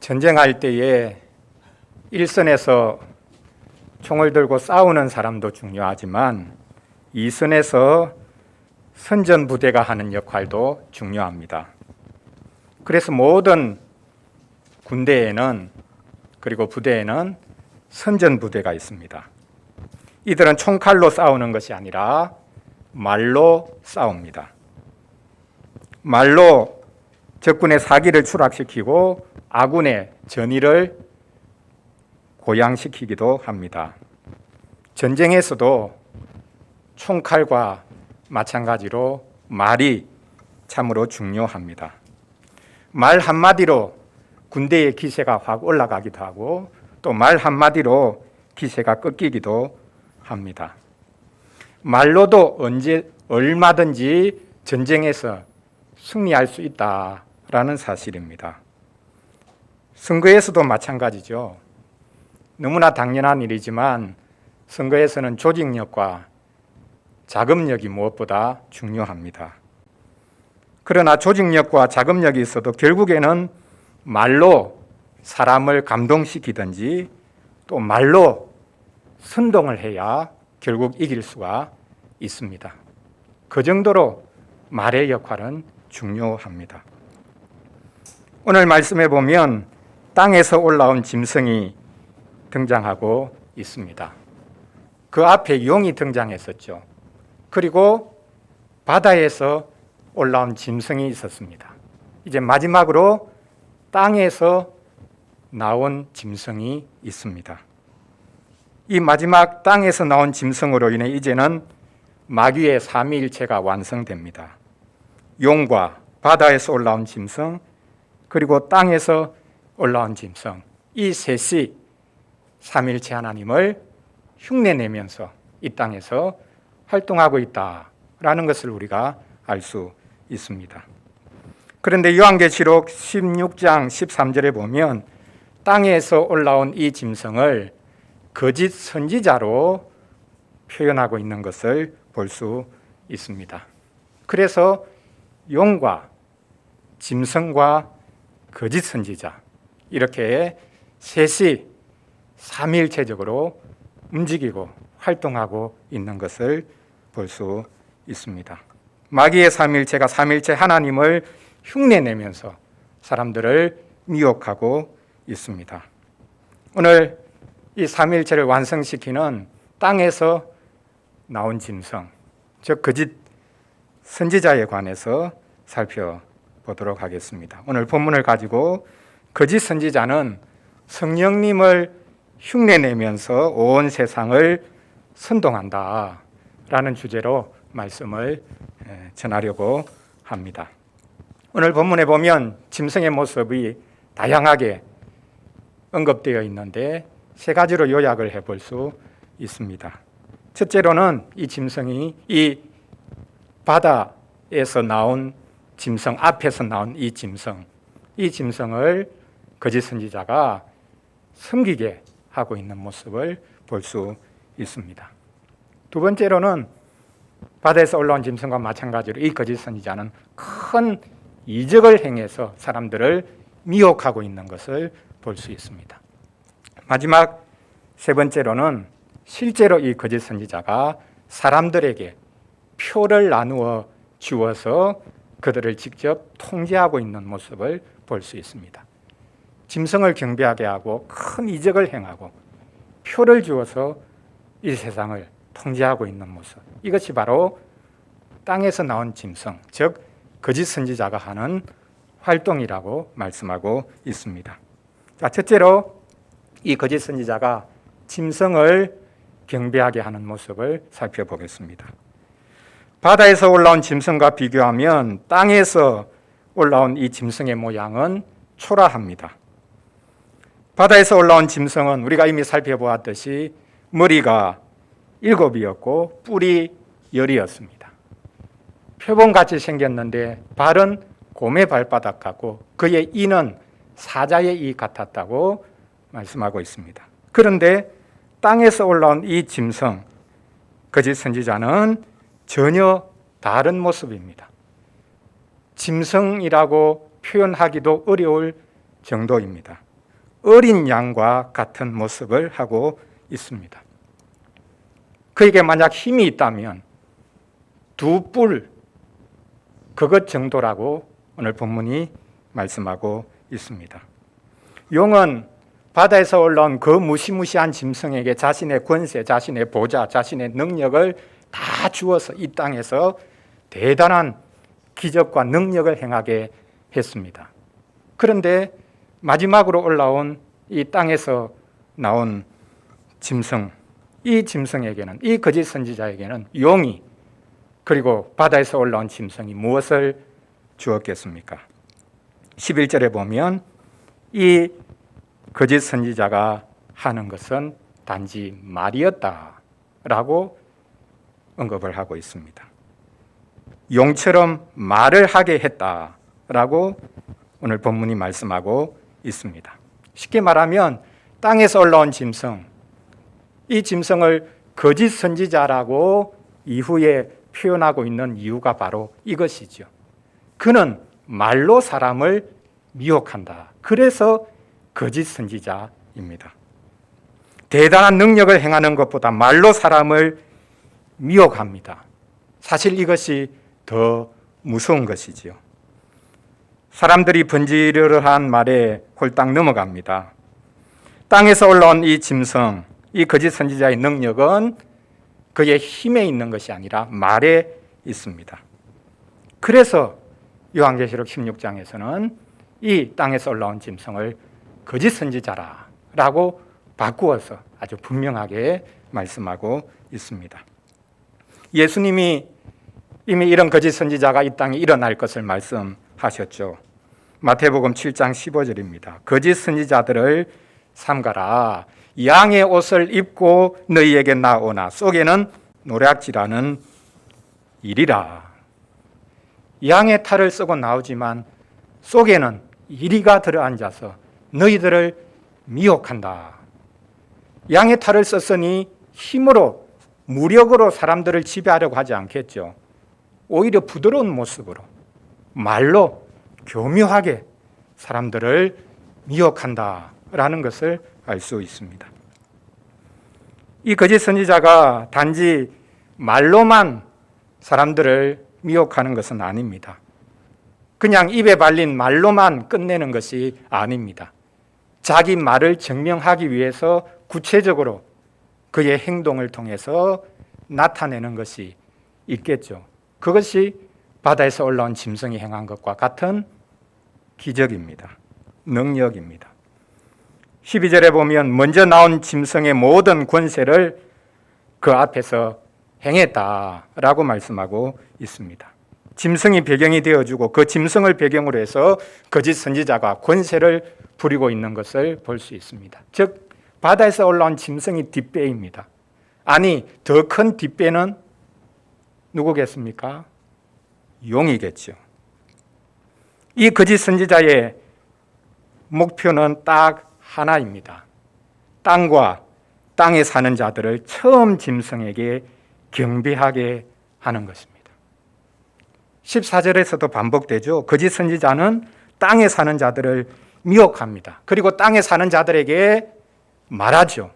전쟁할 때에 일선에서 총을 들고 싸우는 사람도 중요하지만 이선에서 선전부대가 하는 역할도 중요합니다. 그래서 모든 군대에는 그리고 부대에는 선전부대가 있습니다. 이들은 총칼로 싸우는 것이 아니라 말로 싸웁니다. 말로 적군의 사기를 추락시키고 아군의 전의를 고양시키기도 합니다. 전쟁에서도 총칼과 마찬가지로 말이 참으로 중요합니다. 말 한마디로 군대의 기세가 확 올라가기도 하고 또 말 한마디로 기세가 꺾이기도 합니다. 말로도 얼마든지 전쟁에서 승리할 수 있다라는 사실입니다. 선거에서도 마찬가지죠. 너무나 당연한 일이지만 선거에서는 조직력과 자금력이 무엇보다 중요합니다. 그러나 조직력과 자금력이 있어도 결국에는 말로 사람을 감동시키든지 또 말로 선동을 해야 결국 이길 수가 있습니다. 그 정도로 말의 역할은 중요합니다. 오늘 말씀해 보면 땅에서 올라온 짐승이 등장하고 있습니다. 그 앞에 용이 등장했었죠. 그리고 바다에서 올라온 짐승이 있었습니다. 이제 마지막으로 땅에서 나온 짐승이 있습니다. 이 마지막 땅에서 나온 짐승으로 인해 이제는 마귀의 삼위일체가 완성됩니다. 용과 바다에서 올라온 짐승 그리고 땅에서 올라온 짐승, 이 셋이 삼위일체 하나님을 흉내내면서 이 땅에서 활동하고 있다라는 것을 우리가 알 수 있습니다. 그런데 요한계시록 16장 13절에 보면 땅에서 올라온 이 짐승을 거짓 선지자로 표현하고 있는 것을 볼 수 있습니다. 그래서 용과 짐승과 거짓 선지자 이렇게 셋이 삼위일체적으로 움직이고 활동하고 있는 것을 볼 수 있습니다. 마귀의 삼위일체가 삼위일체 하나님을 흉내내면서 사람들을 미혹하고 있습니다. 오늘 이 삼위일체를 완성시키는 땅에서 나온 짐승, 즉 거짓 선지자에 관해서 살펴보도록 하겠습니다. 오늘 본문을 가지고 거짓 선지자는 성령님을 흉내내면서 온 세상을 선동한다라는 주제로 말씀을 전하려고 합니다. 오늘 본문에 보면 짐승의 모습이 다양하게 언급되어 있는데 세 가지로 요약을 해볼 수 있습니다. 첫째로는 이 짐승이 이 바다에서 나온 짐승, 앞에서 나온 이 짐승을 거짓 선지자가 섬기게 하고 있는 모습을 볼 수 있습니다. 두 번째로는 바다에서 올라온 짐승과 마찬가지로 이 거짓 선지자는 큰 이적을 행해서 사람들을 미혹하고 있는 것을 볼 수 있습니다. 마지막 세 번째로는 실제로 이 거짓 선지자가 사람들에게 표를 나누어 주어서 그들을 직접 통제하고 있는 모습을 볼 수 있습니다. 짐승을 경배하게 하고 큰 이적을 행하고 표를 주어서 이 세상을 통제하고 있는 모습, 이것이 바로 땅에서 나온 짐승, 즉 거짓 선지자가 하는 활동이라고 말씀하고 있습니다. 자, 첫째로 이 거짓 선지자가 짐승을 경배하게 하는 모습을 살펴보겠습니다. 바다에서 올라온 짐승과 비교하면 땅에서 올라온 이 짐승의 모양은 초라합니다. 바다에서 올라온 짐승은 우리가 이미 살펴보았듯이 머리가 7이었고 뿔이 10이었습니다. 표범같이 생겼는데 발은 곰의 발바닥 같고 그의 이는 사자의 이 같았다고 말씀하고 있습니다. 그런데 땅에서 올라온 이 짐승, 거짓 선지자는 전혀 다른 모습입니다. 짐승이라고 표현하기도 어려울 정도입니다. 어린 양과 같은 모습을 하고 있습니다. 그에게 만약 힘이 있다면 2뿔 그것 정도라고 오늘 본문이 말씀하고 있습니다. 용은 바다에서 올라온 그 무시무시한 짐승에게 자신의 권세, 자신의 보좌, 자신의 능력을 다 주어서 이 땅에서 대단한 기적과 능력을 행하게 했습니다. 그런데 마지막으로 올라온 이 땅에서 나온 짐승, 이 짐승에게는, 이 거짓 선지자에게는 용이 그리고 바다에서 올라온 짐승이 무엇을 주었겠습니까? 11절에 보면 이 거짓 선지자가 하는 것은 단지 말이었다라고 언급을 하고 있습니다. 용처럼 말을 하게 했다라고 오늘 본문이 말씀하고 있습니다. 쉽게 말하면 땅에서 올라온 짐승, 이 짐승을 거짓 선지자라고 이후에 표현하고 있는 이유가 바로 이것이죠. 그는 말로 사람을 미혹한다. 그래서 거짓 선지자입니다. 대단한 능력을 행하는 것보다 말로 사람을 미혹합니다. 사실 이것이 더 무서운 것이지요. 사람들이 번지르르한 말에 홀딱 넘어갑니다. 땅에서 올라온 이 짐승, 이 거짓 선지자의 능력은 그의 힘에 있는 것이 아니라 말에 있습니다. 그래서 요한계시록 16장에서는 이 땅에서 올라온 짐승을 거짓 선지자라고 바꾸어서 아주 분명하게 말씀하고 있습니다. 예수님이 이미 이런 거짓 선지자가 이 땅에 일어날 것을 말씀하셨죠. 마태복음 7장 15절입니다. 거짓 선지자들을 삼가라. 양의 옷을 입고 너희에게 나오나 속에는 노략질하는 이리라. 양의 탈을 쓰고 나오지만 속에는 이리가 들어앉아서 너희들을 미혹한다. 양의 탈을 썼으니 힘으로 무력으로 사람들을 지배하려고 하지 않겠죠. 오히려 부드러운 모습으로 말로 교묘하게 사람들을 미혹한다라는 것을 알 수 있습니다. 이 거짓 선지자가 단지 말로만 사람들을 미혹하는 것은 아닙니다. 그냥 입에 발린 말로만 끝내는 것이 아닙니다. 자기 말을 증명하기 위해서 구체적으로 그의 행동을 통해서 나타내는 것이 있겠죠. 그것이 바다에서 올라온 짐승이 행한 것과 같은 기적입니다. 능력입니다. 12절에 보면 먼저 나온 짐승의 모든 권세를 그 앞에서 행했다라고 말씀하고 있습니다. 짐승이 배경이 되어주고 그 짐승을 배경으로 해서 거짓 선지자가 권세를 부리고 있는 것을 볼 수 있습니다. 즉 바다에서 올라온 짐승이 뒷배입니다. 아니 더 큰 뒷배는 누구겠습니까? 용이겠죠. 이 거짓 선지자의 목표는 딱 하나입니다. 땅과 땅에 사는 자들을 처음 짐승에게 경배하게 하는 것입니다. 14절에서도 반복되죠. 거짓 선지자는 땅에 사는 자들을 미혹합니다. 그리고 땅에 사는 자들에게 말하죠.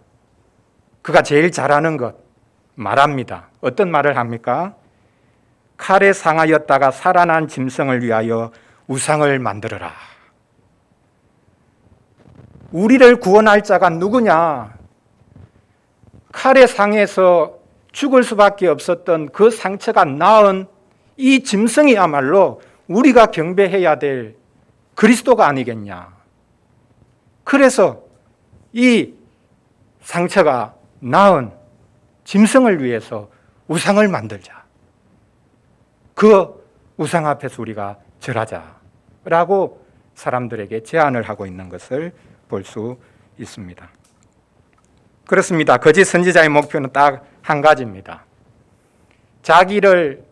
그가 제일 잘하는 것 말합니다. 어떤 말을 합니까? 칼에 상하였다가 살아난 짐승을 위하여 우상을 만들어라. 우리를 구원할 자가 누구냐? 칼에 상해서 죽을 수밖에 없었던 그 상처가 나은 이 짐승이야말로 우리가 경배해야 될 그리스도가 아니겠냐? 그래서 이 상처가 나은 짐승을 위해서 우상을 만들자. 그 우상 앞에서 우리가 절하자라고 사람들에게 제안을 하고 있는 것을 볼 수 있습니다. 그렇습니다. 거짓 선지자의 목표는 딱 한 가지입니다. 자기를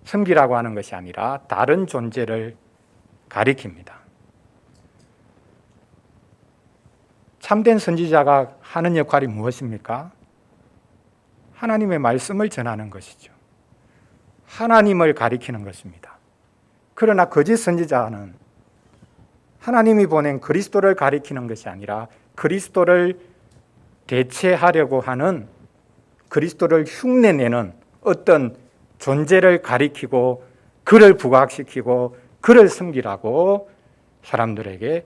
섬기라고 하는 것이 아니라 다른 존재를 가리킵니다. 참된 선지자가 하는 역할이 무엇입니까? 하나님의 말씀을 전하는 것이죠. 하나님을 가리키는 것입니다. 그러나 거짓 선지자는 하나님이 보낸 그리스도를 가리키는 것이 아니라 그리스도를 대체하려고 하는, 그리스도를 흉내내는 어떤 존재를 가리키고 그를 부각시키고 그를 섬기라고 사람들에게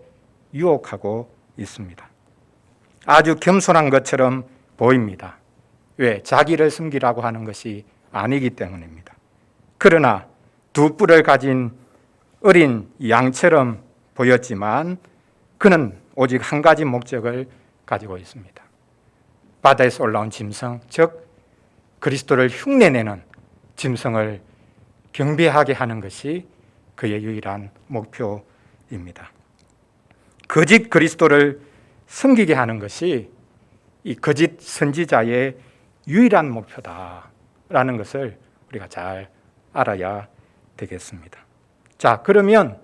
유혹하고 있습니다. 아주 겸손한 것처럼 보입니다. 왜? 자기를 섬기라고 하는 것이 아니기 때문입니다. 그러나 두 뿔을 가진 어린 양처럼 보였지만 그는 오직 한 가지 목적을 가지고 있습니다. 바다에서 올라온 짐승, 즉 그리스도를 흉내내는 짐승을 경배하게 하는 것이 그의 유일한 목표입니다. 거짓 그리스도를 섬기게 하는 것이 이 거짓 선지자의 유일한 목표다라는 것을 우리가 잘 알아야 되겠습니다. 자, 그러면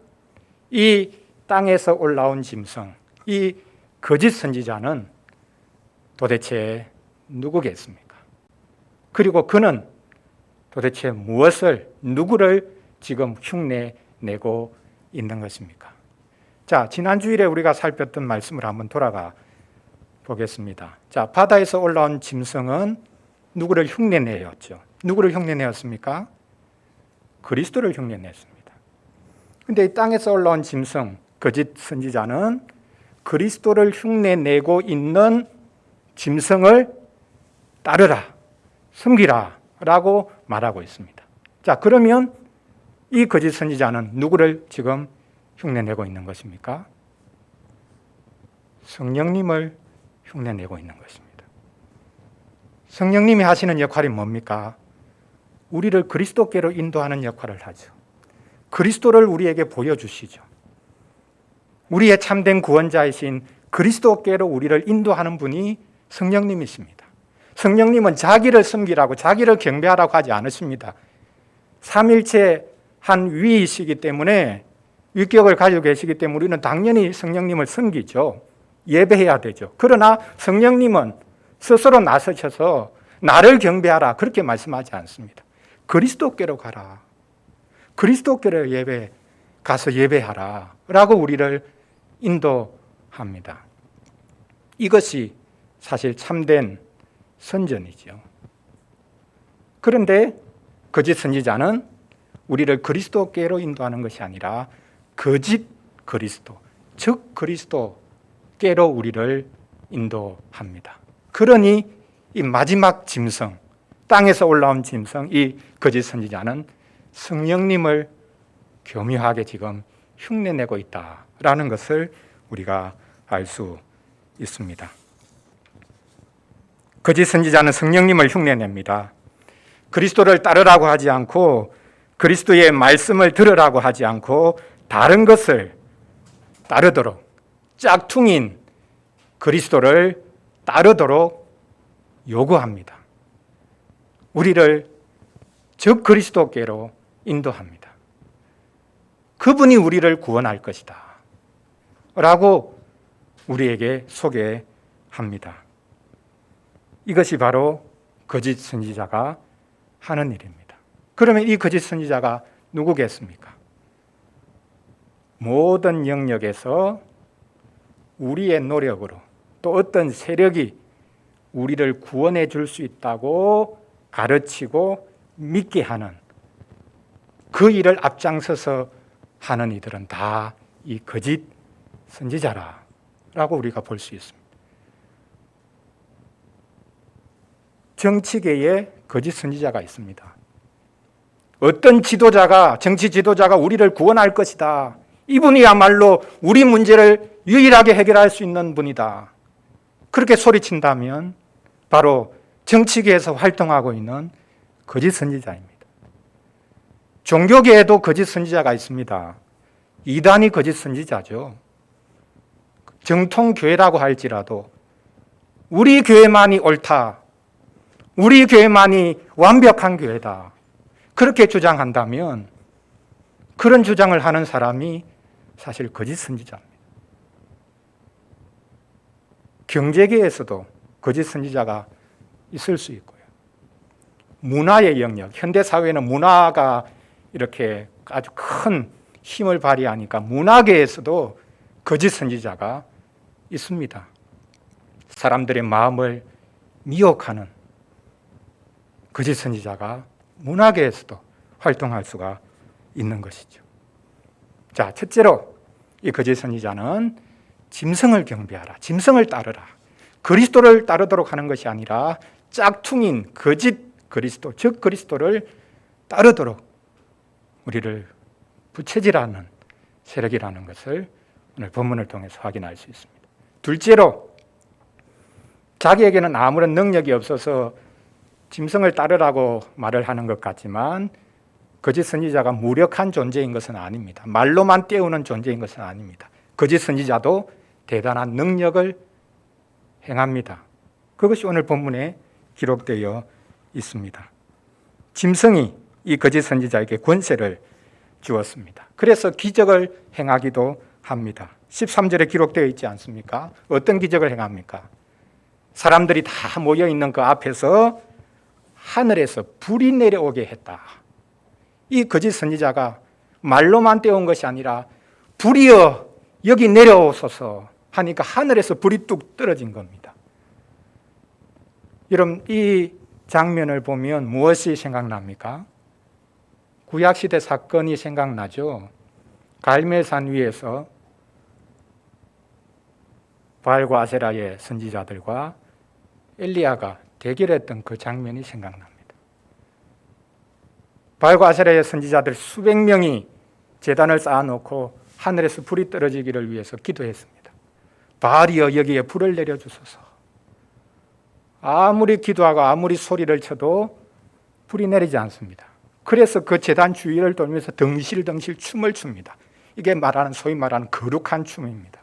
이 땅에서 올라온 짐승, 이 거짓 선지자는 도대체 누구겠습니까? 그리고 그는 도대체 무엇을, 누구를 지금 흉내내고 있는 것입니까? 자, 지난 주일에 우리가 살폈던 말씀을 한번 돌아가 보겠습니다. 자, 바다에서 올라온 짐승은 누구를 흉내내었죠? 누구를 흉내내었습니까? 그리스도를 흉내냈습니다. 근데 이 땅에서 올라온 짐승, 거짓 선지자는 그리스도를 흉내내고 있는 짐승을 따르라, 섬기라 라고 말하고 있습니다. 자, 그러면 이 거짓 선지자는 누구를 지금 흉내내고 있는 것입니까? 성령님을 흉내내고 있는 것입니다. 성령님이 하시는 역할이 뭡니까? 우리를 그리스도께로 인도하는 역할을 하죠. 그리스도를 우리에게 보여주시죠. 우리의 참된 구원자이신 그리스도께로 우리를 인도하는 분이 성령님이십니다. 성령님은 자기를 섬기라고, 자기를 경배하라고 하지 않으십니다. 삼일체 한 위이시기 때문에, 위격을 가지고 계시기 때문에 우리는 당연히 성령님을 섬기죠. 예배해야 되죠. 그러나 성령님은 스스로 나서셔서 나를 경배하라 그렇게 말씀하지 않습니다. 그리스도께로 가라, 그리스도께로 가서 예배하라 라고 우리를 인도합니다. 이것이 사실 참된 선전이죠. 그런데 거짓 선지자는 우리를 그리스도께로 인도하는 것이 아니라 거짓 그리스도, 즉 그리스도께로 우리를 인도합니다. 그러니 이 마지막 짐승, 땅에서 올라온 짐승, 이 거짓 선지자는 성령님을 교묘하게 지금 흉내내고 있다라는 것을 우리가 알 수 있습니다. 거짓 선지자는 성령님을 흉내냅니다. 그리스도를 따르라고 하지 않고, 그리스도의 말씀을 들으라고 하지 않고 다른 것을 따르도록, 짝퉁인 그리스도를 따르도록 요구합니다. 우리를 즉 그리스도께로 인도합니다. 그분이 우리를 구원할 것이다 라고 우리에게 소개합니다. 이것이 바로 거짓 선지자가 하는 일입니다. 그러면 이 거짓 선지자가 누구겠습니까? 모든 영역에서 우리의 노력으로, 또 어떤 세력이 우리를 구원해 줄 수 있다고 가르치고 믿게 하는 그 일을 앞장서서 하는 이들은 다 이 거짓 선지자라고 우리가 볼 수 있습니다. 정치계에 거짓 선지자가 있습니다. 어떤 지도자가, 정치 지도자가 우리를 구원할 것이다, 이분이야말로 우리 문제를 유일하게 해결할 수 있는 분이다, 그렇게 소리친다면 바로 정치계에서 활동하고 있는 거짓 선지자입니다. 종교계에도 거짓 선지자가 있습니다. 이단이 거짓 선지자죠. 정통교회라고 할지라도 우리 교회만이 옳다, 우리 교회만이 완벽한 교회다, 그렇게 주장한다면 그런 주장을 하는 사람이 사실 거짓 선지자입니다. 경제계에서도 거짓 선지자가 있을 수 있고요. 문화의 영역, 현대사회는 문화가 이렇게 아주 큰 힘을 발휘하니까 문화계에서도 거짓 선지자가 있습니다. 사람들의 마음을 미혹하는 거짓 선지자가 문화계에서도 활동할 수가 있는 것이죠. 자, 첫째로 이 거짓 선지자는 짐승을 경배하라, 짐승을 따르라, 그리스도를 따르도록 하는 것이 아니라 짝퉁인 거짓 그리스도, 즉 그리스도를 따르도록 우리를 부채질하는 세력이라는 것을 오늘 본문을 통해서 확인할 수 있습니다. 둘째로, 자기에게는 아무런 능력이 없어서 짐승을 따르라고 말을 하는 것 같지만 거짓 선지자가 무력한 존재인 것은 아닙니다. 말로만 때우는 존재인 것은 아닙니다. 거짓 선지자도 대단한 능력을 행합니다. 그것이 오늘 본문에 기록되어 있습니다. 짐승이 이 거짓 선지자에게 권세를 주었습니다. 그래서 기적을 행하기도 합니다. 13절에 기록되어 있지 않습니까? 어떤 기적을 행합니까? 사람들이 다 모여있는 그 앞에서 하늘에서 불이 내려오게 했다. 이 거짓 선지자가 말로만 떼온 것이 아니라 불이여 여기 내려오소서 하니까 하늘에서 불이 뚝 떨어진 겁니다. 여러분, 이 장면을 보면 무엇이 생각납니까? 구약시대 사건이 생각나죠. 갈멜산 위에서 바알과 아세라의 선지자들과 엘리야가 대결했던 그 장면이 생각납니다. 바알과 아세라의 선지자들 수백 명이 제단을 쌓아놓고 하늘에서 불이 떨어지기를 위해서 기도했습니다. 바알이여 여기에 불을 내려주소서. 아무리 기도하고 아무리 소리를 쳐도 불이 내리지 않습니다. 그래서 그 제단 주위를 돌면서 덩실덩실 춤을 춥니다. 이게 소위 말하는 거룩한 춤입니다.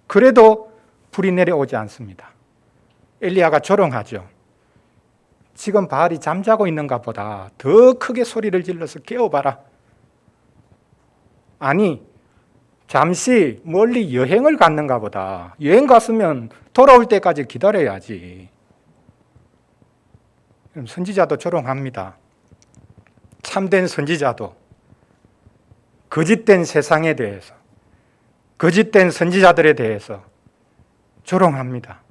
그래도 불이 내려오지 않습니다. 엘리야가 조롱하죠. 지금 바알이 잠자고 있는가 보다. 더 크게 소리를 질러서 깨워봐라. 아니, 잠시 멀리 여행을 갔는가 보다. 여행 갔으면 돌아올 때까지 기다려야지. 선지자도 조롱합니다. 참된 선지자도 거짓된 세상에 대해서, 거짓된 선지자들에 대해서 조롱합니다.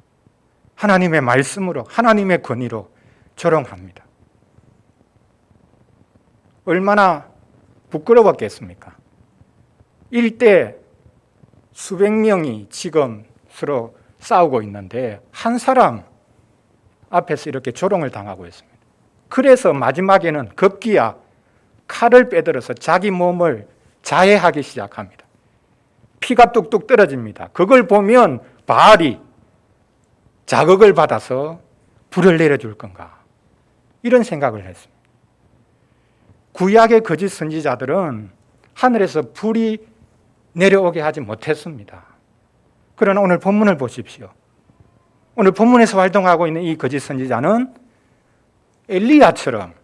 하나님의 말씀으로, 하나님의 권위로 조롱합니다. 얼마나 부끄러웠겠습니까? 일대 수백 명이 지금 서로 싸우고 있는데 한 사람 앞에서 이렇게 조롱을 당하고 있습니다. 그래서 마지막에는 급기야 칼을 빼들어서 자기 몸을 자해하기 시작합니다. 피가 뚝뚝 떨어집니다. 그걸 보면 바알이 자극을 받아서 불을 내려줄 건가, 이런 생각을 했습니다. 구약의 거짓 선지자들은 하늘에서 불이 내려오게 하지 못했습니다. 그러나 오늘 본문을 보십시오. 오늘 본문에서 활동하고 있는 이 거짓 선지자는 엘리야처럼,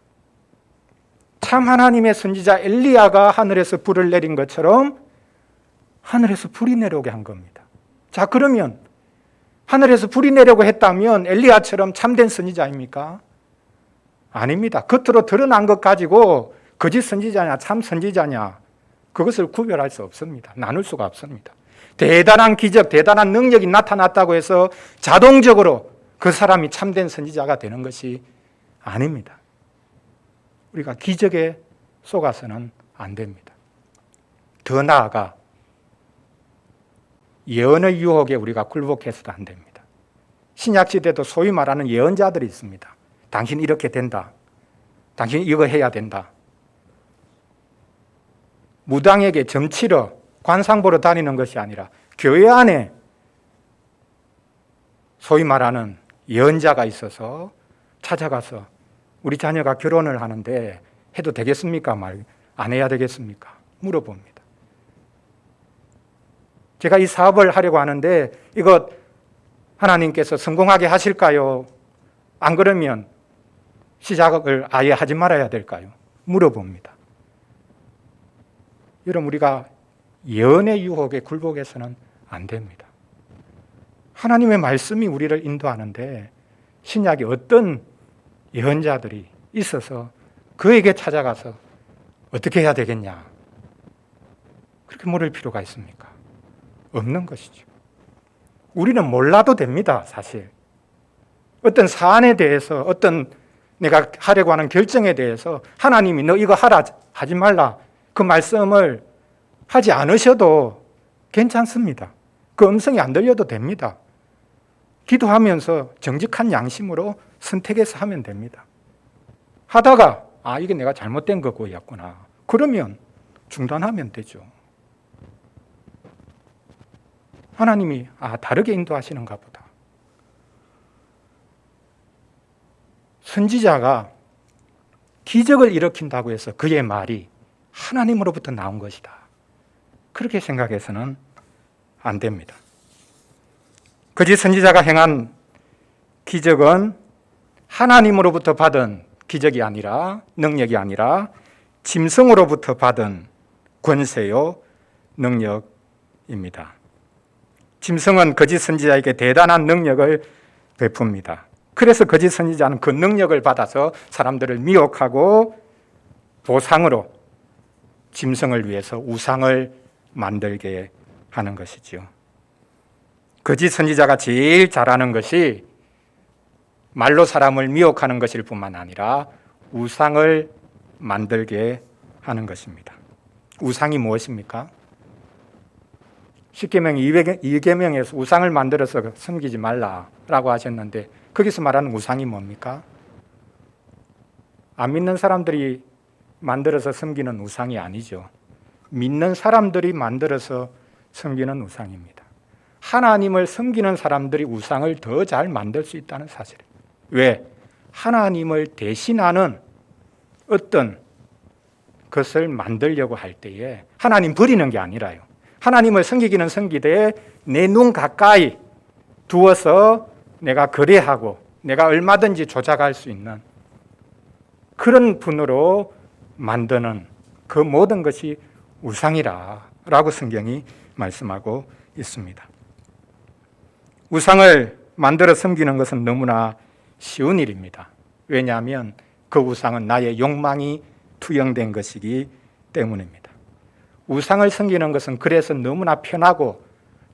참 하나님의 선지자 엘리야가 하늘에서 불을 내린 것처럼 하늘에서 불이 내려오게 한 겁니다. 자, 그러면 하늘에서 불이 내려고 했다면 엘리야처럼 참된 선지자입니까? 아닙니다. 겉으로 드러난 것 가지고 거짓 선지자냐 참 선지자냐, 그것을 구별할 수 없습니다. 나눌 수가 없습니다. 대단한 기적, 대단한 능력이 나타났다고 해서 자동적으로 그 사람이 참된 선지자가 되는 것이 아닙니다. 우리가 기적에 속아서는 안 됩니다. 더 나아가 예언의 유혹에 우리가 굴복해서도 안 됩니다. 신약시대도 소위 말하는 예언자들이 있습니다. 당신 이렇게 된다. 당신 이거 해야 된다. 무당에게 점치러 관상 보러 다니는 것이 아니라 교회 안에 소위 말하는 예언자가 있어서 찾아가서 우리 자녀가 결혼을 하는데 해도 되겠습니까? 안 해야 되겠습니까? 물어봅니다. 제가 이 사업을 하려고 하는데 이거 하나님께서 성공하게 하실까요? 안 그러면 시작을 아예 하지 말아야 될까요? 물어봅니다. 여러분, 우리가 예언의 유혹에 굴복해서는 안 됩니다. 하나님의 말씀이 우리를 인도하는데 신약에 어떤 예언자들이 있어서 그에게 찾아가서 어떻게 해야 되겠냐, 그렇게 물을 필요가 있습니까? 없는 것이죠. 우리는 몰라도 됩니다, 사실. 어떤 사안에 대해서, 어떤 내가 하려고 하는 결정에 대해서 하나님이 너 이거 하라, 하지 말라, 그 말씀을 하지 않으셔도 괜찮습니다. 그 음성이 안 들려도 됩니다. 기도하면서 정직한 양심으로 선택해서 하면 됩니다. 하다가 이게 내가 잘못된 거였구나. 그러면 중단하면 되죠. 하나님이 다르게 인도하시는가 보다. 선지자가 기적을 일으킨다고 해서 그의 말이 하나님으로부터 나온 것이다. 그렇게 생각해서는 안 됩니다. 거짓 선지자가 행한 기적은 하나님으로부터 받은 기적이 아니라, 능력이 아니라 짐승으로부터 받은 권세요 능력입니다. 짐승은 거짓 선지자에게 대단한 능력을 베풉니다. 그래서 거짓 선지자는 그 능력을 받아서 사람들을 미혹하고 보상으로 짐승을 위해서 우상을 만들게 하는 것이지요. 거짓 선지자가 제일 잘하는 것이 말로 사람을 미혹하는 것일 뿐만 아니라 우상을 만들게 하는 것입니다. 우상이 무엇입니까? 10계명 2계명에서 우상을 만들어서 섬기지 말라라고 하셨는데 거기서 말하는 우상이 뭡니까? 안 믿는 사람들이 만들어서 섬기는 우상이 아니죠. 믿는 사람들이 만들어서 섬기는 우상입니다. 하나님을 섬기는 사람들이 우상을 더 잘 만들 수 있다는 사실이에요. 왜? 하나님을 대신하는 어떤 것을 만들려고 할 때에 하나님 버리는 게 아니라요. 하나님을 섬기기는 섬기되 내 눈 가까이 두어서 내가 거래하고 내가 얼마든지 조작할 수 있는 그런 분으로 만드는 그 모든 것이 우상이라고 성경이 말씀하고 있습니다. 우상을 만들어 섬기는 것은 너무나 쉬운 일입니다. 왜냐하면 그 우상은 나의 욕망이 투영된 것이기 때문입니다. 우상을 섬기는 것은 그래서 너무나 편하고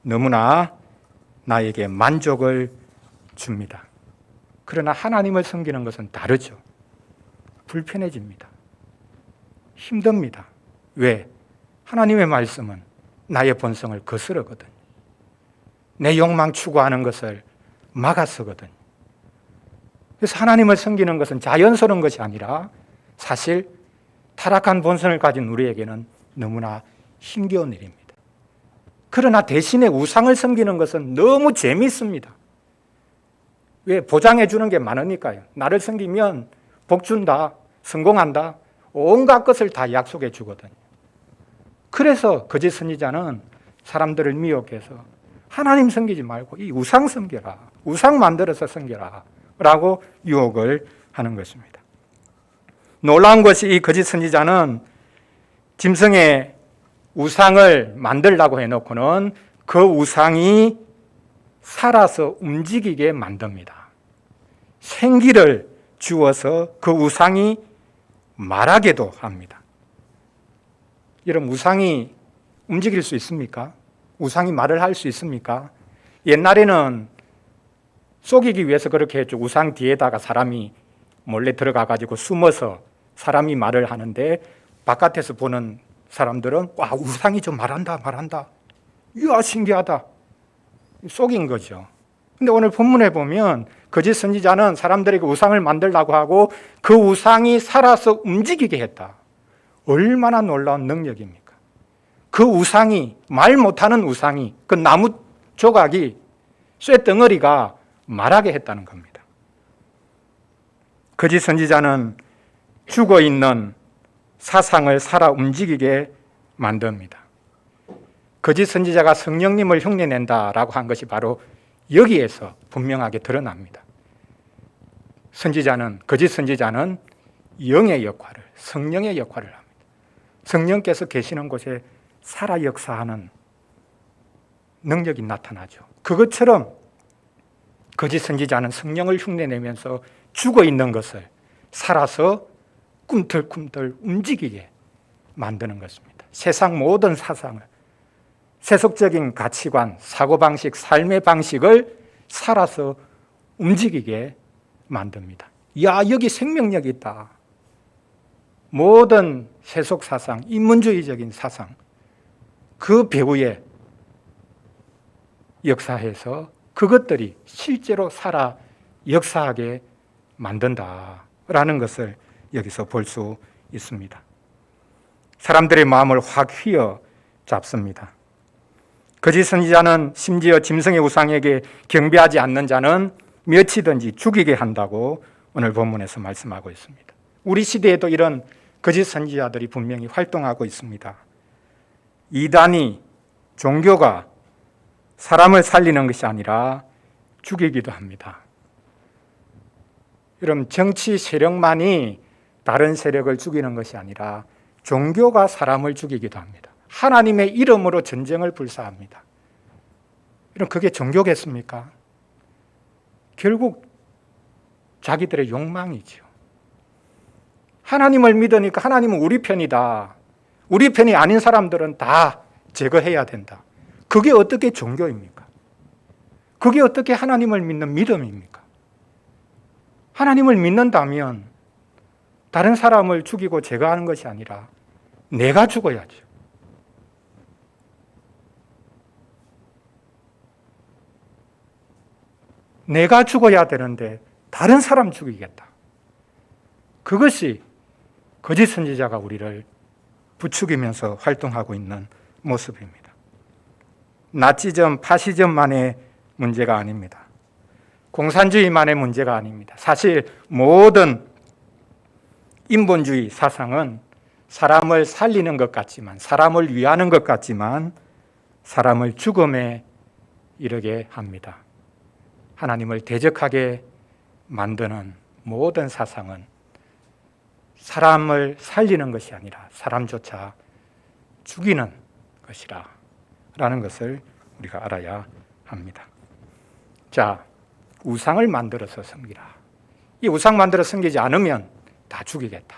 너무나 나에게 만족을 줍니다. 그러나 하나님을 섬기는 것은 다르죠. 불편해집니다. 힘듭니다. 왜? 하나님의 말씀은 나의 본성을 거스르거든요. 내 욕망 추구하는 것을 막아서거든요. 그래서 하나님을 섬기는 것은 자연스러운 것이 아니라 사실 타락한 본성을 가진 우리에게는 너무나 힘겨운 일입니다. 그러나 대신에 우상을 섬기는 것은 너무 재미있습니다. 왜? 보장해 주는 게 많으니까요. 나를 섬기면 복 준다, 성공한다, 온갖 것을 다 약속해 주거든요. 그래서 거짓 선지자는 사람들을 미혹해서 하나님 섬기지 말고 이 우상 섬겨라, 우상 만들어서 섬겨라 라고 유혹을 하는 것입니다. 놀라운 것이 이 거짓 선지자는 짐승의 우상을 만들라고 해놓고는 그 우상이 살아서 움직이게 만듭니다. 생기를 주어서 그 우상이 말하게도 합니다. 여러분, 우상이 움직일 수 있습니까? 우상이 말을 할 수 있습니까? 옛날에는 속이기 위해서 그렇게 했죠. 우상 뒤에다가 사람이 몰래 들어가 가지고 숨어서 사람이 말을 하는데 바깥에서 보는 사람들은 와, 우상이 좀 말한다. 이야, 신기하다. 속인 거죠. 근데 오늘 본문에 보면 거짓 선지자는 사람들에게 우상을 만들라고 하고 그 우상이 살아서 움직이게 했다. 얼마나 놀라운 능력입니까? 그 우상이, 말 못하는 우상이, 그 나무 조각이, 쇠덩어리가 말하게 했다는 겁니다. 거짓 선지자는 죽어 있는 사상을 살아 움직이게 만듭니다. 거짓 선지자가 성령님을 흉내낸다라고 한 것이 바로 여기에서 분명하게 드러납니다. 거짓 선지자는 영의 역할을, 성령의 역할을 합니다. 성령께서 계시는 곳에 살아 역사하는 능력이 나타나죠. 그것처럼 거짓 선지자는 성령을 흉내내면서 죽어 있는 것을 살아서 꿈틀꿈틀 움직이게 만드는 것입니다. 세상 모든 사상을 세속적인 가치관, 사고방식, 삶의 방식을 살아서 움직이게 만듭니다. 야, 여기 생명력이 있다. 모든 세속 사상, 인문주의적인 사상, 그 배후에 역사해서 그것들이 실제로 살아 역사하게 만든다라는 것을 여기서 볼 수 있습니다. 사람들의 마음을 확 휘어 잡습니다. 거짓 선지자는 심지어 짐승의 우상에게 경배하지 않는 자는 몇이든지 죽이게 한다고 오늘 본문에서 말씀하고 있습니다. 우리 시대에도 이런 거짓 선지자들이 분명히 활동하고 있습니다. 이단이, 종교가 사람을 살리는 것이 아니라 죽이기도 합니다. 여러분, 정치 세력만이 다른 세력을 죽이는 것이 아니라 종교가 사람을 죽이기도 합니다. 하나님의 이름으로 전쟁을 불사합니다. 여러분, 그게 종교겠습니까? 결국 자기들의 욕망이죠. 하나님을 믿으니까 하나님은 우리 편이다. 우리 편이 아닌 사람들은 다 제거해야 된다. 그게 어떻게 종교입니까? 그게 어떻게 하나님을 믿는 믿음입니까? 하나님을 믿는다면 다른 사람을 죽이고 제거하는 것이 아니라 내가 죽어야죠. 내가 죽어야 되는데 다른 사람 죽이겠다. 그것이 거짓 선지자가 우리를 부추기면서 활동하고 있는 모습입니다. 나치즘, 파시즘만의 문제가 아닙니다. 공산주의만의 문제가 아닙니다. 사실 모든 인본주의 사상은 사람을 살리는 것 같지만, 사람을 위하는 것 같지만 사람을 죽음에 이르게 합니다. 하나님을 대적하게 만드는 모든 사상은 사람을 살리는 것이 아니라 사람조차 죽이는 것이라 라는 것을 우리가 알아야 합니다. 자, 우상을 만들어서 섬기라. 이 우상 만들어 섬기지 않으면 다 죽이겠다.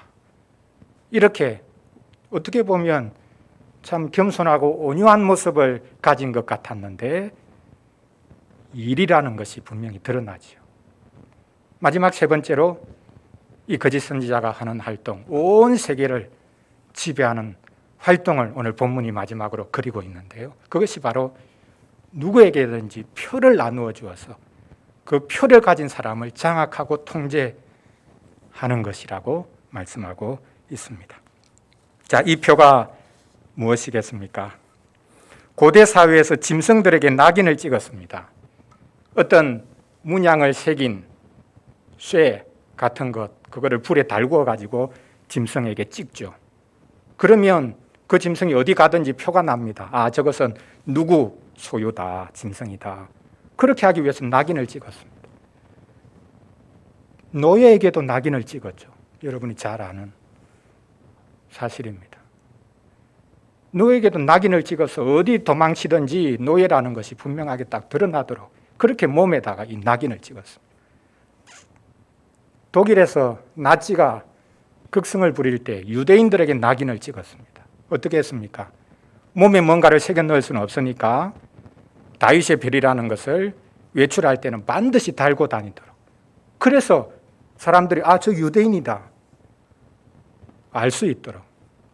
이렇게 어떻게 보면 참 겸손하고 온유한 모습을 가진 것 같았는데 일이라는 것이 분명히 드러나죠. 마지막 세 번째로 이 거짓 선지자가 하는 활동, 온 세계를 지배하는 활동을 오늘 본문이 마지막으로 그리고 있는데요. 그것이 바로 누구에게든지 표를 나누어 주어서 그 표를 가진 사람을 장악하고 통제하는 것이라고 말씀하고 있습니다. 자, 이 표가 무엇이겠습니까? 고대 사회에서 짐승들에게 낙인을 찍었습니다. 어떤 문양을 새긴 쇠 같은 것, 그거를 불에 달구어 가지고 짐승에게 찍죠. 그러면 그 짐승이 어디 가든지 표가 납니다. 아, 저것은 누구 소유다, 짐승이다. 그렇게 하기 위해서 낙인을 찍었습니다. 노예에게도 낙인을 찍었죠. 여러분이 잘 아는 사실입니다. 노예에게도 낙인을 찍어서 어디 도망치든지 노예라는 것이 분명하게 딱 드러나도록 그렇게 몸에다가 이 낙인을 찍었습니다. 독일에서 나치가 극성을 부릴 때 유대인들에게 낙인을 찍었습니다. 어떻게 했습니까? 몸에 뭔가를 새겨 넣을 수는 없으니까 다윗의 별이라는 것을 외출할 때는 반드시 달고 다니도록. 그래서 사람들이 아, 저 유대인이다 알 수 있도록,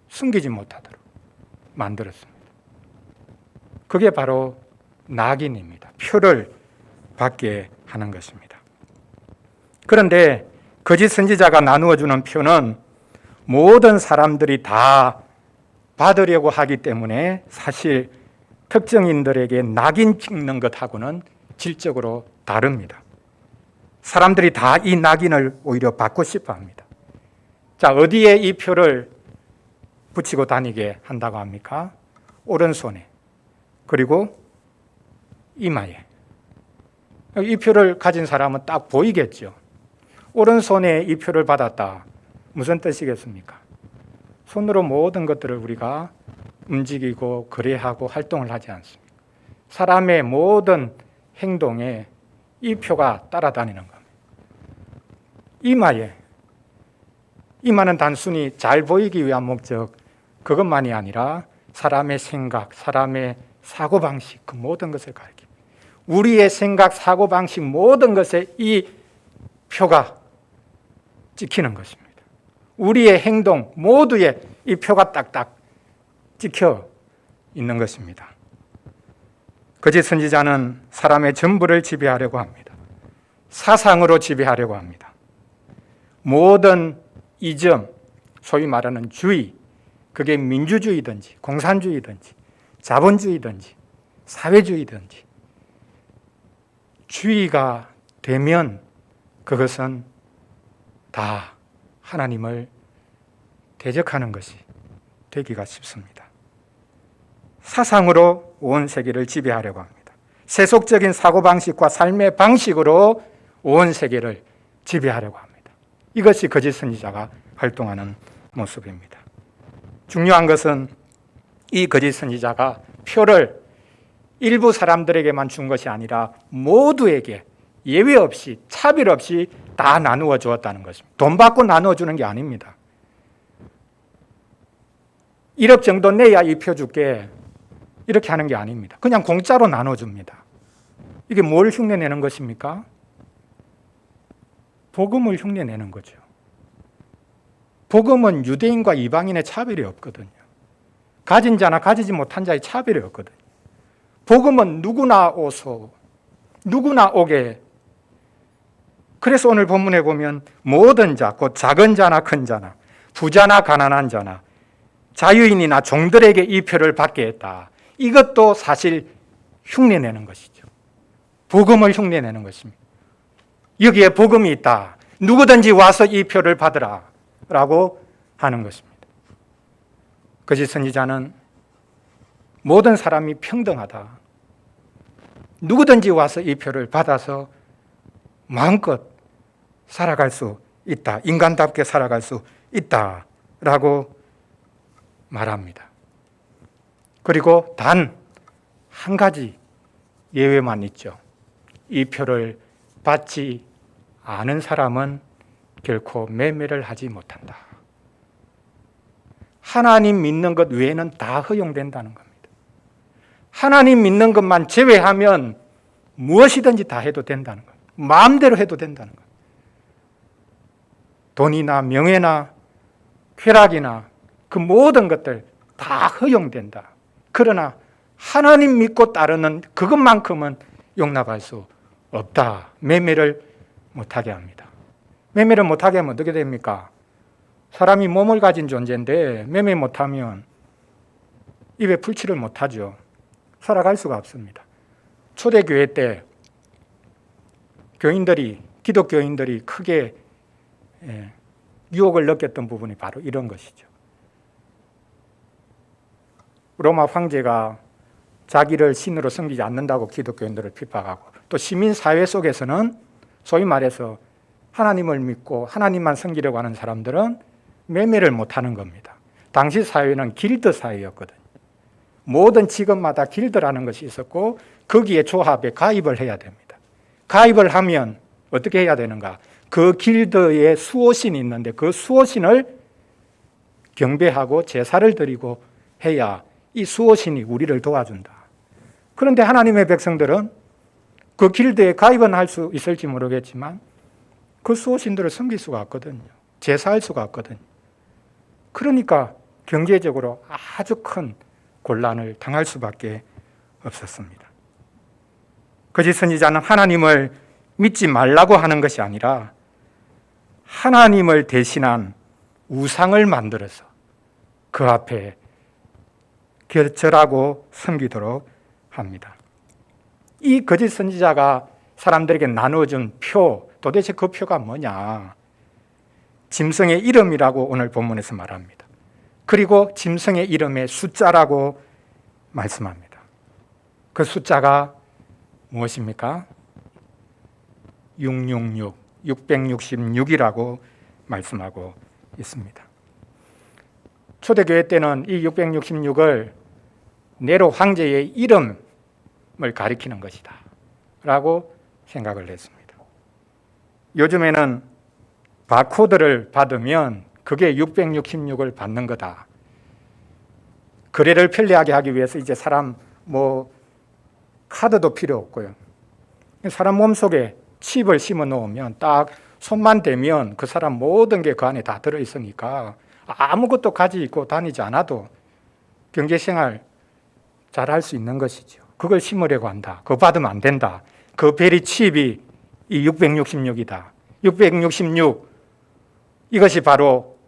숨기지 못하도록 만들었습니다. 그게 바로 낙인입니다. 표를 받게 하는 것입니다. 그런데 거짓 선지자가 나누어주는 표는 모든 사람들이 다 받으려고 하기 때문에 사실 특정인들에게 낙인 찍는 것하고는 질적으로 다릅니다. 사람들이 다 이 낙인을 오히려 받고 싶어 합니다. 자, 어디에 이 표를 붙이고 다니게 한다고 합니까? 오른손에, 그리고 이마에. 이 표를 가진 사람은 딱 보이겠죠. 오른손에 이 표를 받았다. 무슨 뜻이겠습니까? 손으로 모든 것들을 우리가 움직이고 거래하고 활동을 하지 않습니까? 사람의 모든 행동에 이 표가 따라다니는 겁니다. 이마는 단순히 잘 보이기 위한 목적, 그것만이 아니라 사람의 생각, 사람의 사고방식, 그 모든 것을 가리킵니다. 우리의 생각, 사고방식 모든 것에 이 표가 찍히는 것입니다. 우리의 행동 모두에 이 표가 딱딱 찍혀 있는 것입니다. 거짓 선지자는 사람의 전부를 지배하려고 합니다. 사상으로 지배하려고 합니다. 모든 이점, 소위 말하는 주의, 그게 민주주의든지 공산주의든지 자본주의든지 사회주의든지 주의가 되면 그것은 다 하나님을 대적하는 것이 되기가 쉽습니다. 사상으로 온 세계를 지배하려고 합니다. 세속적인 사고방식과 삶의 방식으로 온 세계를 지배하려고 합니다. 이것이 거짓 선지자가 활동하는 모습입니다. 중요한 것은 이 거짓 선지자가 표를 일부 사람들에게만 준 것이 아니라 모두에게 예외 없이 차별 없이 다 나누어 주었다는 것입니다. 돈 받고 나누어 주는 게 아닙니다. 1억 정도 내야 이 표 줄게 이렇게 하는 게 아닙니다. 그냥 공짜로 나눠줍니다. 이게 뭘 흉내내는 것입니까? 복음을 흉내내는 거죠. 복음은 유대인과 이방인의 차별이 없거든요. 가진 자나 가지지 못한 자의 차별이 없거든요. 복음은 누구나 오소, 누구나 오게. 그래서 오늘 본문에 보면 모든 자, 곧 작은 자나 큰 자나 부자나 가난한 자나 자유인이나 종들에게 이 표를 받게 했다. 이것도 사실 흉내내는 것이죠. 복음을 흉내내는 것입니다. 여기에 복음이 있다. 누구든지 와서 이 표를 받으라 라고 하는 것입니다. 거짓 선지자는 모든 사람이 평등하다. 누구든지 와서 이 표를 받아서 마음껏 살아갈 수 있다. 인간답게 살아갈 수 있다라고 말합니다. 그리고 단 한 가지 예외만 있죠. 이 표를 받지 않은 사람은 결코 매매를 하지 못한다. 하나님 믿는 것 외에는 다 허용된다는 겁니다. 하나님 믿는 것만 제외하면 무엇이든지 다 해도 된다는 거예요. 마음대로 해도 된다는 거예요. 돈이나 명예나 쾌락이나 그 모든 것들 다 허용된다. 그러나 하나님 믿고 따르는 그것만큼은 용납할 수 없다. 매매를 못하게 합니다. 매매를 못하게 하면 어떻게 됩니까? 사람이 몸을 가진 존재인데 매매 못하면 입에 풀칠을 못하죠. 살아갈 수가 없습니다. 초대교회 때 기독교인들이 크게 유혹을 느꼈던 부분이 바로 이런 것이죠. 로마 황제가 자기를 신으로 섬기지 않는다고 기독교인들을 핍박하고 또 시민사회 속에서는 소위 말해서 하나님을 믿고 하나님만 섬기려고 하는 사람들은 매매를 못하는 겁니다. 당시 사회는 길드 사회였거든요. 모든 직업마다 길드라는 것이 있었고 거기에 조합에 가입을 해야 됩니다. 가입을 하면 어떻게 해야 되는가? 그 길드에 수호신이 있는데 그 수호신을 경배하고 제사를 드리고 해야 이 수호신이 우리를 도와준다. 그런데 하나님의 백성들은 그 길드에 가입은 할 수 있을지 모르겠지만 그 수호신들을 섬길 수가 없거든요. 제사할 수가 없거든요. 그러니까 경제적으로 아주 큰 곤란을 당할 수밖에 없었습니다. 거짓 선지자는 하나님을 믿지 말라고 하는 것이 아니라 하나님을 대신한 우상을 만들어서 그 앞에 절하고 섬기도록 합니다. 이 거짓 선지자가 사람들에게 나누어준 표, 도대체 그 표가 뭐냐? 짐승의 이름이라고 오늘 본문에서 말합니다. 그리고 짐승의 이름의 숫자라고 말씀합니다. 그 숫자가 무엇입니까? 666, 666이라고 말씀하고 있습니다. 초대교회 때는 이 666을 네로 황제의 이름을 가리키는 것이다 라고 생각을 했습니다. 요즘에는 바코드를 받으면 그게 666을 받는 거다. 거래를 편리하게 하기 위해서 이제 사람 카드도 필요 없고요. 사람 몸속에 칩을 심어 놓으면 딱 손만 대면 그 사람 모든 게 그 안에 다 들어있으니까 아무것도 가지고 다니지 않아도 경제생활 잘 할 수 있는 것이죠. 그걸 심으려고 한다. 그거 받으면 안 된다. 그 베리 칩이 이 666이다. 666 이것이 바로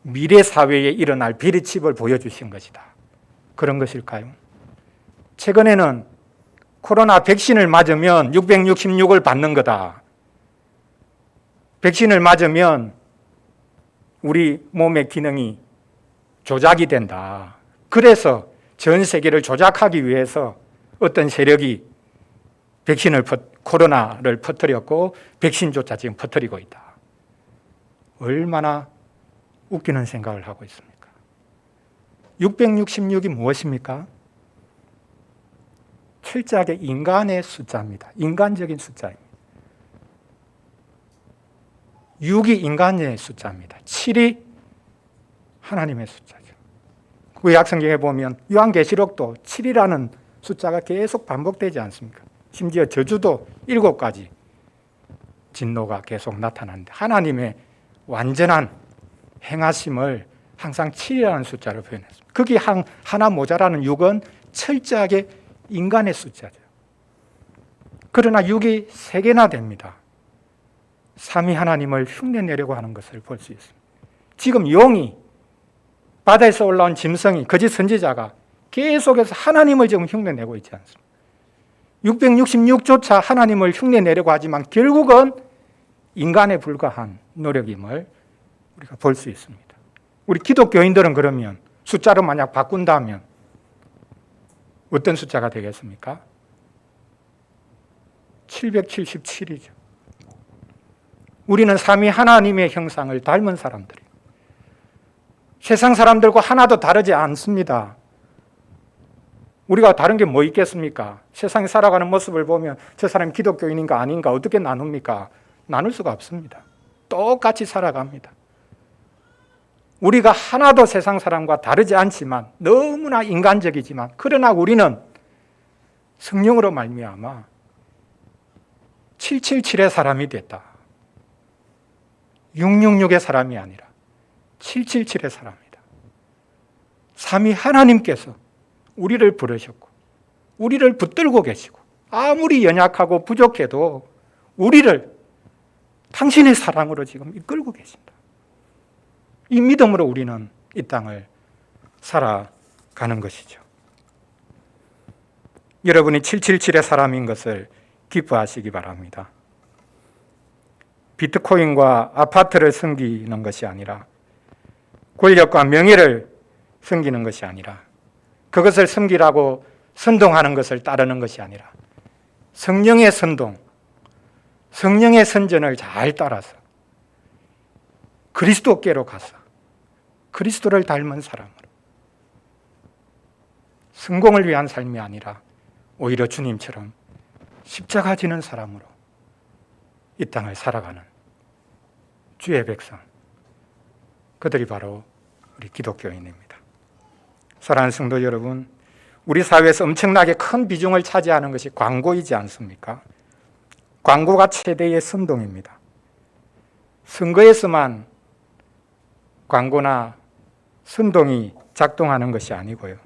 미래 사회에 일어날 베리 칩을 보여주신 것이다. 그런 것일까요? 최근에는 코로나 백신을 맞으면 666을 받는 거다. 백신을 맞으면 우리 몸의 기능이 조작이 된다. 그래서 전 세계를 조작하기 위해서 어떤 세력이 코로나를 퍼뜨렸고 백신조차 지금 퍼뜨리고 있다. 얼마나 웃기는 생각을 하고 있습니까? 666이 무엇입니까? 철저하게 인간의 숫자입니다. 인간적인 숫자입니다. 6이 인간의 숫자입니다. 7이 하나님의 숫자죠. 구약성경에 보면 요한계시록도 7이라는 숫자가 계속 반복되지 않습니까? 심지어 저주도 7가지 진노가 계속 나타나는데 하나님의 완전한 행하심을 항상 7이라는 숫자로 표현했습니다. 거기 하나 모자라는 6은 철저하게 인간의 숫자죠. 그러나 6이 3개나 됩니다. 삼위 하나님을 흉내내려고 하는 것을 볼 수 있습니다. 지금 용이 바다에서 올라온 짐승이 거짓 선지자가 계속해서 하나님을 지금 흉내내고 있지 않습니까? 666조차 하나님을 흉내내려고 하지만 결국은 인간에 불과한 노력임을 우리가 볼 수 있습니다. 우리 기독교인들은 그러면 숫자로 만약 바꾼다면 어떤 숫자가 되겠습니까? 777이죠. 우리는 삼위 하나님의 형상을 닮은 사람들이에요. 세상 사람들과 하나도 다르지 않습니다. 우리가 다른 게 뭐 있겠습니까? 세상에 살아가는 모습을 보면 저 사람이 기독교인인가 아닌가 어떻게 나눕니까? 나눌 수가 없습니다. 똑같이 살아갑니다. 우리가 하나도 세상 사람과 다르지 않지만 너무나 인간적이지만 그러나 우리는 성령으로 말미암아 777의 사람이 됐다. 666의 사람이 아니라 777의 사람이다. 삼위 하나님께서 우리를 부르셨고 우리를 붙들고 계시고 아무리 연약하고 부족해도 우리를 당신의 사랑으로 지금 이끌고 계신다. 이 믿음으로 우리는 이 땅을 살아가는 것이죠. 여러분이 777의 사람인 것을 기뻐하시기 바랍니다. 비트코인과 아파트를 섬기는 것이 아니라 권력과 명예를 섬기는 것이 아니라 그것을 섬기라고 선동하는 것을 따르는 것이 아니라 성령의 선동, 성령의 선전을 잘 따라서 그리스도께로 가서 그리스도를 닮은 사람으로 성공을 위한 삶이 아니라 오히려 주님처럼 십자가 지는 사람으로 이 땅을 살아가는 주의 백성, 그들이 바로 우리 기독교인입니다. 사랑하는 성도 여러분, 우리 사회에서 엄청나게 큰 비중을 차지하는 것이 광고이지 않습니까? 광고가 최대의 선동입니다. 선거에서만 광고나 선동이 작동하는 것이 아니고요.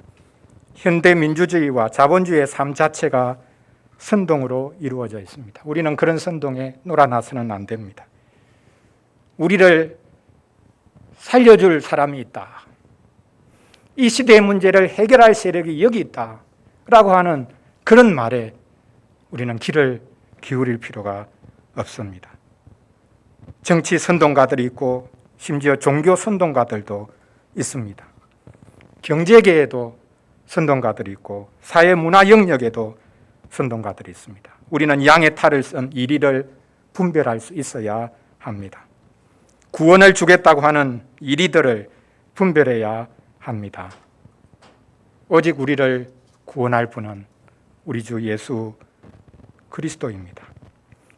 현대 민주주의와 자본주의의 삶 자체가 선동으로 이루어져 있습니다. 우리는 그런 선동에 놀아나서는 안 됩니다. 우리를 살려줄 사람이 있다. 이 시대의 문제를 해결할 세력이 여기 있다. 라고 하는 그런 말에 우리는 귀를 기울일 필요가 없습니다. 정치 선동가들이 있고 심지어 종교 선동가들도 있습니다. 경제계에도 선동가들이 있고 사회 문화 영역에도 선동가들이 있습니다. 우리는 양의 탈을 쓴 이리를 분별할 수 있어야 합니다. 구원을 주겠다고 하는 이리들을 분별해야 합니다. 오직 우리를 구원할 분은 우리 주 예수 그리스도입니다.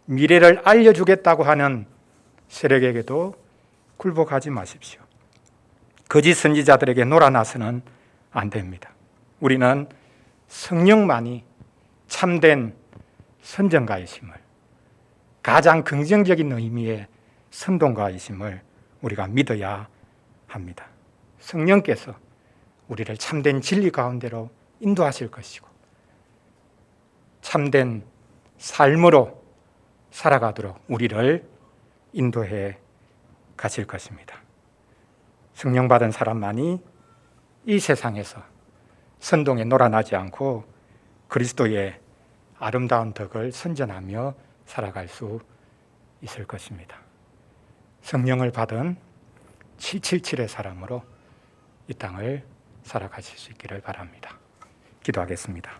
미래를 알려주겠다고 하는 세력에게도 굴복하지 마십시오. 거짓 선지자들에게 놀아나서는 안 됩니다. 우리는 성령만이 참된 선정가이심을, 가장 긍정적인 의미의 선동가이심을 우리가 믿어야 합니다. 성령께서 우리를 참된 진리 가운데로 인도하실 것이고 참된 삶으로 살아가도록 우리를 인도해 가실 것입니다. 성령 받은 사람만이 이 세상에서 선동에 놀아나지 않고 그리스도의 아름다운 덕을 선전하며 살아갈 수 있을 것입니다. 성령을 받은 777의 사람으로 이 땅을 살아가실 수 있기를 바랍니다. 기도하겠습니다.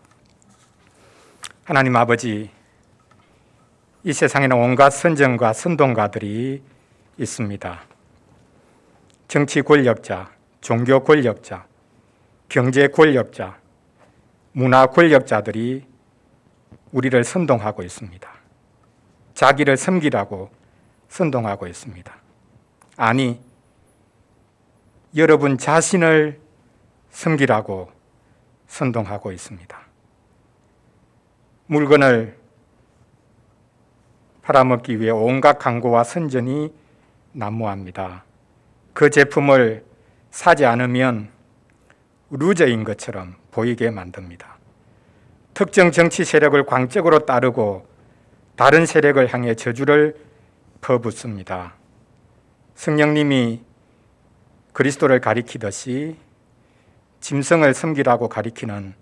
하나님 아버지, 이 세상에는 온갖 선정과 선동가들이 있습니다. 정치 권력자, 종교 권력자, 경제 권력자, 문화 권력자들이 우리를 선동하고 있습니다. 자기를 섬기라고 선동하고 있습니다. 아니, 여러분 자신을 섬기라고 선동하고 있습니다. 물건을 팔아먹기 위해 온갖 광고와 선전이 난무합니다. 그 제품을 사지 않으면 루저인 것처럼 보이게 만듭니다. 특정 정치 세력을 광적으로 따르고 다른 세력을 향해 저주를 퍼붓습니다. 성령님이 그리스도를 가리키듯이 짐승을 섬기라고 가리키는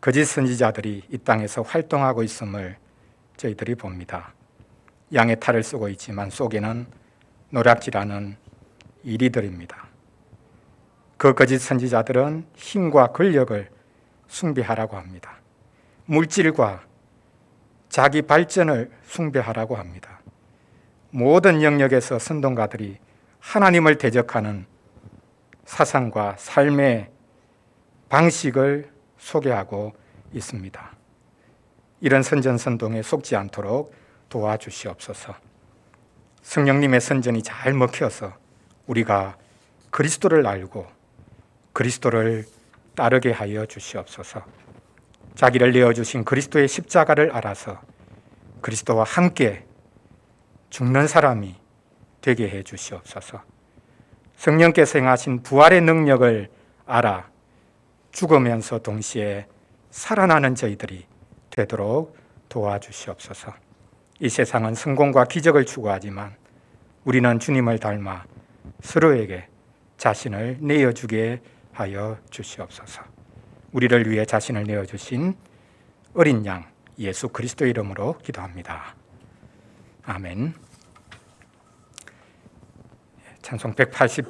거짓 선지자들이 이 땅에서 활동하고 있음을 저희들이 봅니다. 양의 탈을 쓰고 있지만 속에는 노략질하는 이리들입니다. 그 거짓 선지자들은 힘과 권력을 숭배하라고 합니다. 물질과 자기 발전을 숭배하라고 합니다. 모든 영역에서 선동가들이 하나님을 대적하는 사상과 삶의 방식을 소개하고 있습니다. 이런 선전선동에 속지 않도록 도와주시옵소서. 성령님의 선전이 잘 먹혀서 우리가 그리스도를 알고 그리스도를 따르게 하여 주시옵소서. 자기를 내어주신 그리스도의 십자가를 알아서 그리스도와 함께 죽는 사람이 되게 해 주시옵소서. 성령께서 행하신 부활의 능력을 알아 죽으면서 동시에 살아나는 저희들이 되도록 도와주시옵소서. 이 세상은 성공과 기적을 추구하지만 우리는 주님을 닮아 서로에게 자신을 내어주게 하여 주시옵소서. 우리를 위해 자신을 내어주신 어린 양 예수 그리스도 이름으로 기도합니다. 아멘. 찬송 187